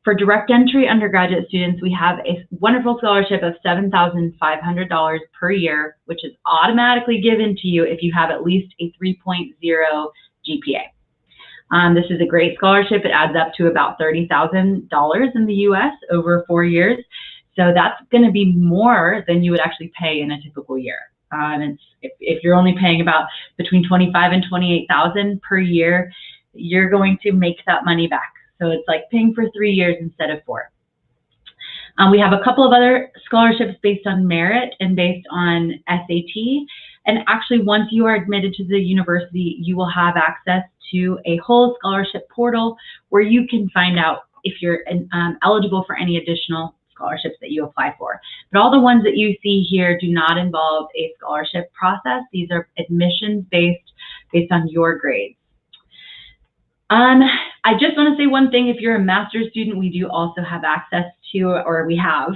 [SPEAKER 2] For direct entry undergraduate students, we have a wonderful scholarship of $7,500 per year, which is automatically given to you if you have at least a 3.0 GPA. This is a great scholarship. It adds up to about $30,000 in the US over 4 years. So that's going to be more than you would actually pay in a typical year. If you're only paying about between $25,000 and $28,000 per year, you're going to make that money back. So it's like paying for 3 years instead of 4. We have a couple of other scholarships based on merit and based on SAT. And actually, once you are admitted to the university, you will have access to a whole scholarship portal where you can find out if you're eligible for any additional scholarships that you apply for. But all the ones that you see here do not involve a scholarship process. These are admissions based on your grades. I just want to say one thing. If you're a master's student, we do also have access to, or we have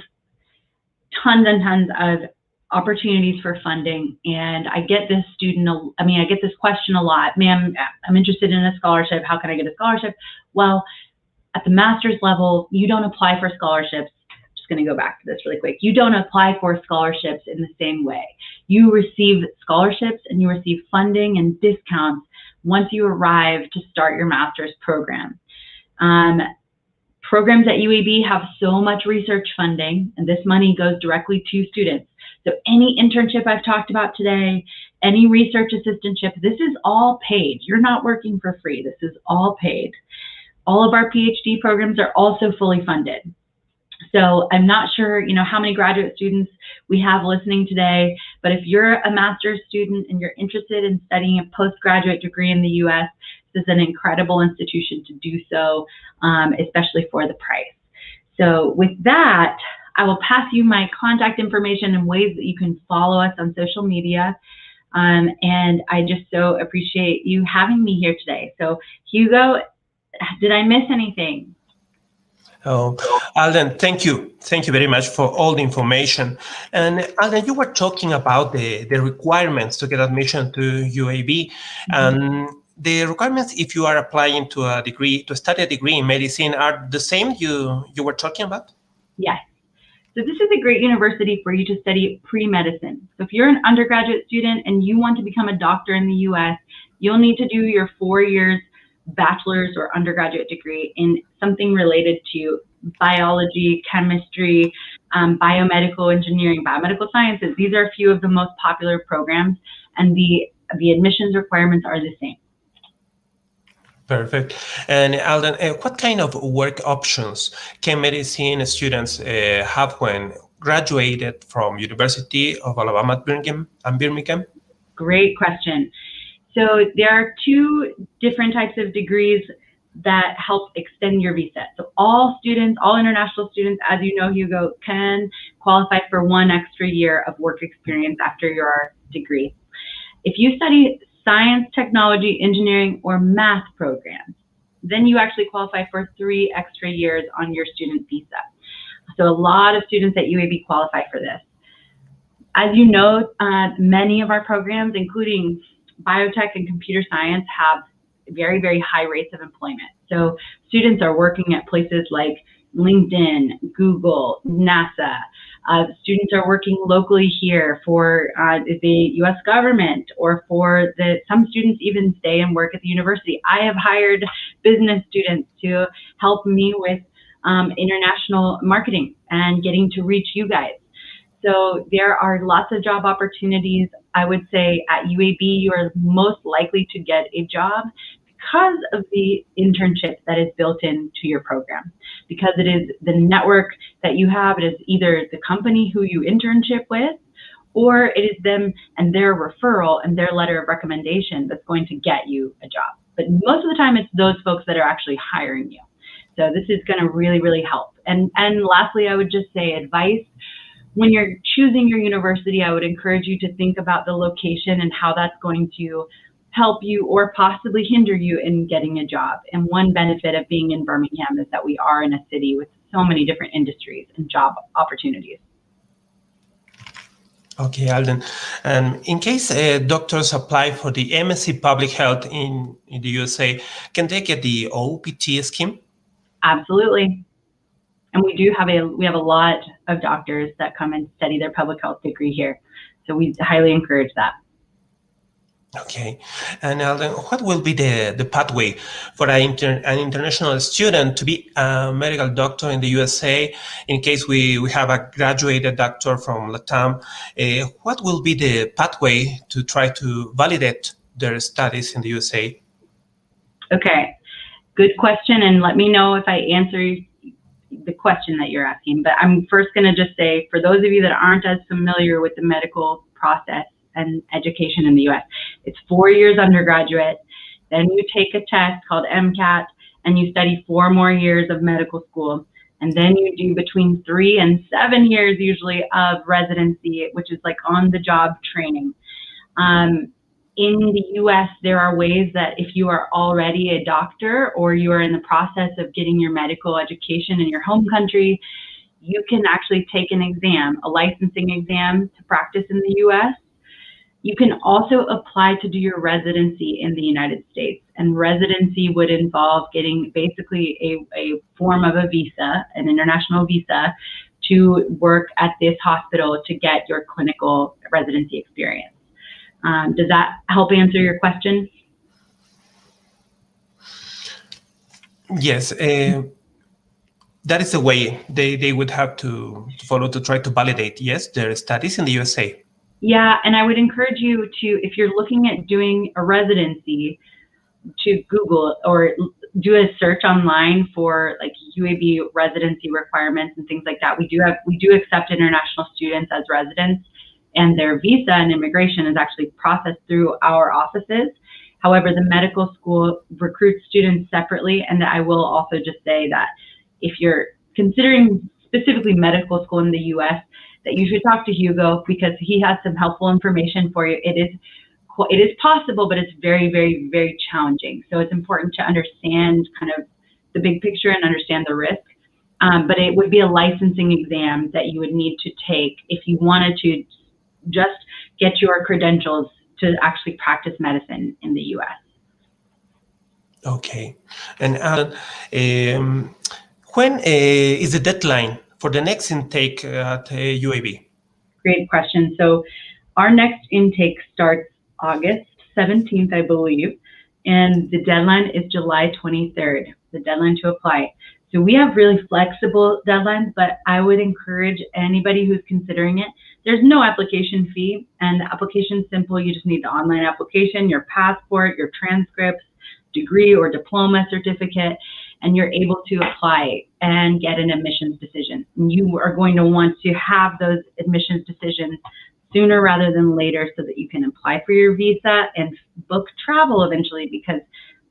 [SPEAKER 2] tons and tons of opportunities for funding. And I get this I get this question a lot. Ma'am, I'm interested in a scholarship. How can I get a scholarship? Well, at the master's level, you don't apply for scholarships. I'm just going to go back to this really quick. You don't apply for scholarships in the same way. You receive scholarships and you receive funding and discounts once you arrive to start your master's program. Programs at UAB have so much research funding, and this money goes directly to students. So any internship I've talked about today, any research assistantship, this is all paid. You're not working for free. This is all paid. All of our PhD programs are also fully funded. So I'm not sure, how many graduate students we have listening today, but if you're a master's student and you're interested in studying a postgraduate degree in the US, this is an incredible institution to do so, especially for the price. So with that, I will pass you my contact information and ways that you can follow us on social media. And I just so appreciate you having me here today. So Hugo, did I miss anything?
[SPEAKER 1] Oh, Alden, thank you. Thank you very much for all the information. And Alden, you were talking about the requirements to get admission to UAB. And the requirements, if you are applying to a degree, to study a degree in medicine, are the same you were talking about?
[SPEAKER 2] Yes. So this is a great university for you to study pre-medicine. So if you're an undergraduate student and you want to become a doctor in the US, you'll need to do your 4 years bachelor's or undergraduate degree in something related to biology, chemistry, biomedical engineering, biomedical sciences. These are a few of the most popular programs, and the admissions requirements are the same.
[SPEAKER 1] Perfect. And Alden, what kind of work options can medicine students have when graduated from University of Alabama at Birmingham?
[SPEAKER 2] Great question. So there are 2 different types of degrees that help extend your visa. So all international students, as you know, Hugo, can qualify for 1 extra year of work experience after your degree. If you study science, technology, engineering, or math programs, then you actually qualify for 3 extra years on your student visa. So a lot of students at UAB qualify for this. As you know, many of our programs, including biotech and computer science, have very, very high rates of employment. So students are working at places like LinkedIn, Google, NASA. Students are working locally here for the U.S. government, or for some students even stay and work at the university. I have hired business students to help me with international marketing and getting to reach you guys. So there are lots of job opportunities. I would say at UAB, you are most likely to get a job because of the internship that is built into your program. Because it is the network that you have, it is either the company who you internship with, or it is them and their referral and their letter of recommendation that's going to get you a job. But most of the time, it's those folks that are actually hiring you. So this is going to really, really help. And lastly, I would just say advice. When you're choosing your university, I would encourage you to think about the location and how that's going to help you or possibly hinder you in getting a job. And one benefit of being in Birmingham is that we are in a city with so many different industries and job opportunities.
[SPEAKER 1] Okay, Alden. In case doctors apply for the MSc Public Health in the USA, can they get the OPT scheme?
[SPEAKER 2] Absolutely. And we have a lot of doctors that come and study their public health degree here. So we highly encourage that.
[SPEAKER 1] Okay. And Alden, what will be the pathway for an international student to be a medical doctor in the USA? In case we have a graduated doctor from LATAM, what will be the pathway to try to validate their studies in the USA?
[SPEAKER 2] Okay, good question. And let me know if I answer the question that you're asking. But I'm first going to just say, for those of you that aren't as familiar with the medical process and education in the US, it's 4 years undergraduate, then you take a test called MCAT, and you study 4 more years of medical school, and then you do between 3 and 7 years usually of residency, which is like on-the-job training. In the US, there are ways that if you are already a doctor or you are in the process of getting your medical education in your home country, you can actually take an exam, a licensing exam to practice in the US. You can also apply to do your residency in the United States. And residency would involve getting basically a form of a visa, an international visa, to work at this hospital to get your clinical residency experience. Does that help answer your question?
[SPEAKER 1] Yes, that is the way they would have to follow to try to validate, yes, their studies in the USA.
[SPEAKER 2] Yeah, and I would encourage you to, if you're looking at doing a residency, to Google or do a search online for like UAB residency requirements and things like that. We do accept international students as residents, and their visa and immigration is actually processed through our offices. However, the medical school recruits students separately, and I will also just say that if you're considering specifically medical school in the US, that you should talk to Hugo because he has some helpful information for you. It is possible, but it's very, very, very challenging. So it's important to understand kind of the big picture and understand the risk. But it would be a licensing exam that you would need to take if you wanted to just get your credentials to actually practice medicine in the US.
[SPEAKER 1] Okay. And when is the deadline for the next intake at UAB?
[SPEAKER 2] Great question. So our next intake starts August 17th, I believe, and the deadline is July 23rd, the deadline to apply. So we have really flexible deadlines, but I would encourage anybody who's considering it. There's no application fee, and the application is simple. You just need the online application, your passport, your transcripts, degree or diploma certificate, and you're able to apply and get an admissions decision. And you are going to want to have those admissions decisions sooner rather than later so that you can apply for your visa and book travel eventually, because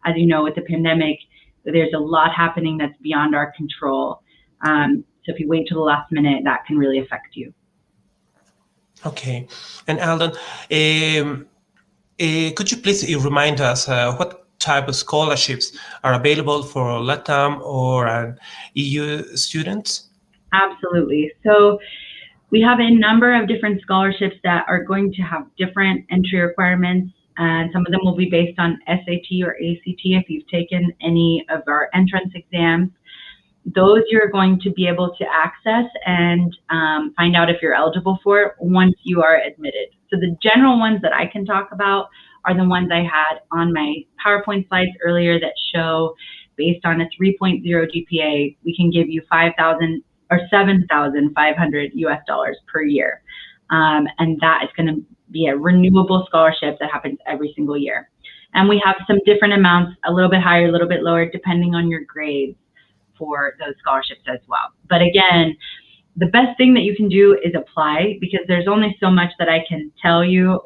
[SPEAKER 2] as you know, with the pandemic, there's a lot happening that's beyond our control. So if you wait till the last minute, that can really affect you.
[SPEAKER 1] Okay. And Alden, could you please remind us what type of scholarships are available for LATAM or EU students?
[SPEAKER 2] Absolutely. So we have a number of different scholarships that are going to have different entry requirements, and some of them will be based on SAT or ACT if you've taken any of our entrance exams. Those you're going to be able to access and find out if you're eligible for it once you are admitted. So the general ones that I can talk about are the ones I had on my PowerPoint slides earlier that show based on a 3.0 GPA, we can give you $5,000 or $7,500 US per year. And that is going to be a renewable scholarship that happens every single year. And we have some different amounts, a little bit higher, a little bit lower, depending on your grades for those scholarships as well. But again, the best thing that you can do is apply, because there's only so much that I can tell you,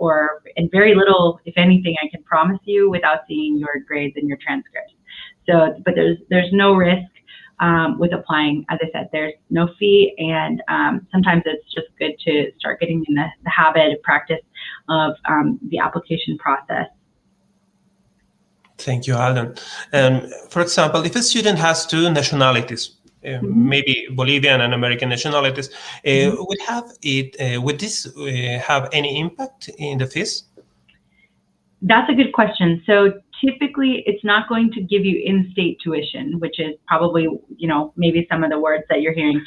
[SPEAKER 2] and very little, if anything, I can promise you without seeing your grades and your transcripts. So, but there's no risk with applying. As I said, there's no fee, and sometimes it's just good to start getting in the habit of practice of the application process.
[SPEAKER 1] Thank you, Alden. For example, if a student has two nationalities, maybe Bolivian and American nationalities, would this have any impact in the fees?
[SPEAKER 2] That's a good question. So typically, it's not going to give you in-state tuition, which is probably, maybe some of the words that you're hearing.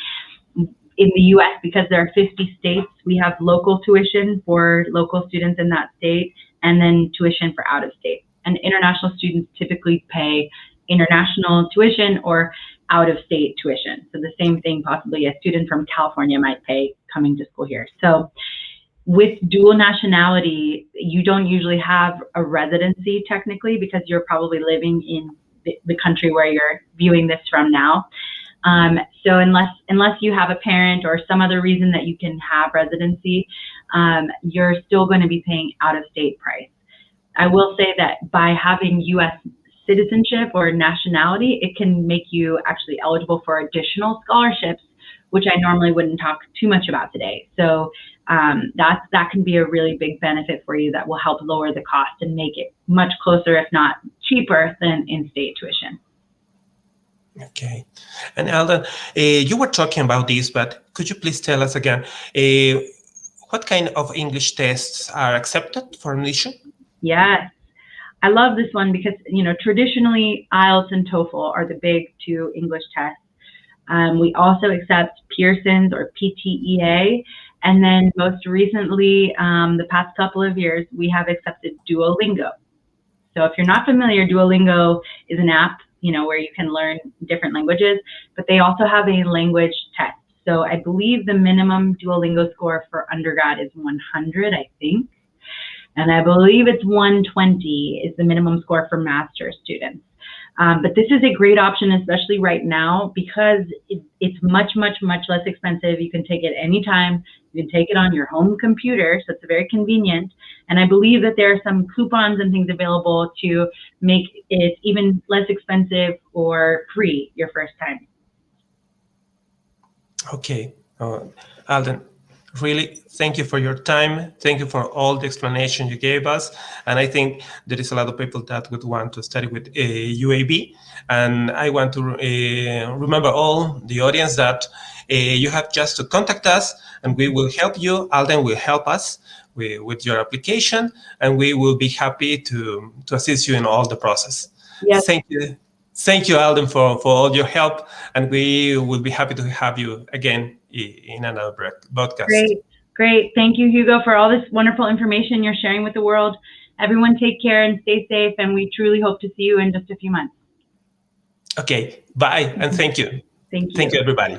[SPEAKER 2] In the U.S., because there are 50 states, we have local tuition for local students in that state, and then tuition for out-of-state. And international students typically pay international tuition or out-of-state tuition. So the same thing possibly a student from California might pay coming to school here. So with dual nationality, you don't usually have a residency technically, because you're probably living in the country where you're viewing this from now. So unless you have a parent or some other reason that you can have residency, you're still going to be paying out-of-state price. I will say that by having U.S. citizenship or nationality, it can make you actually eligible for additional scholarships, which I normally wouldn't talk too much about today. So that can be a really big benefit for you that will help lower the cost and make it much closer, if not cheaper, than in-state tuition.
[SPEAKER 1] Okay. And Alden, you were talking about this, but could you please tell us again, what kind of English tests are accepted for admission?
[SPEAKER 2] Yes. I love this one because, traditionally IELTS and TOEFL are the big two English tests. We also accept Pearson's or PTEA. And then most recently, the past couple of years, we have accepted Duolingo. So if you're not familiar, Duolingo is an app, where you can learn different languages, but they also have a language test. So I believe the minimum Duolingo score for undergrad is 100, I think. And I believe it's 120 is the minimum score for master's students. But this is a great option, especially right now, because it's much, much, much less expensive. You can take it anytime. You can take it on your home computer, so it's very convenient. And I believe that there are some coupons and things available to make it even less expensive or free your first time.
[SPEAKER 1] Okay. Alden, really, thank you for your time. Thank you for all the explanation you gave us. And I think there is a lot of people that would want to study with UAB. And I want to remember all the audience that you have just to contact us and we will help you. Alden will help us with your application, and we will be happy to assist you in all the process.
[SPEAKER 2] Yes.
[SPEAKER 1] Thank you. Thank you, Alden, for all your help. And we will be happy to have you again in another podcast.
[SPEAKER 2] Great. Thank you, Hugo, for all this wonderful information you're sharing with the world. Everyone take care and stay safe, and we truly hope to see you in just a few months.
[SPEAKER 1] Okay, bye, and thank you.
[SPEAKER 2] Thank you.
[SPEAKER 1] Thank you, everybody.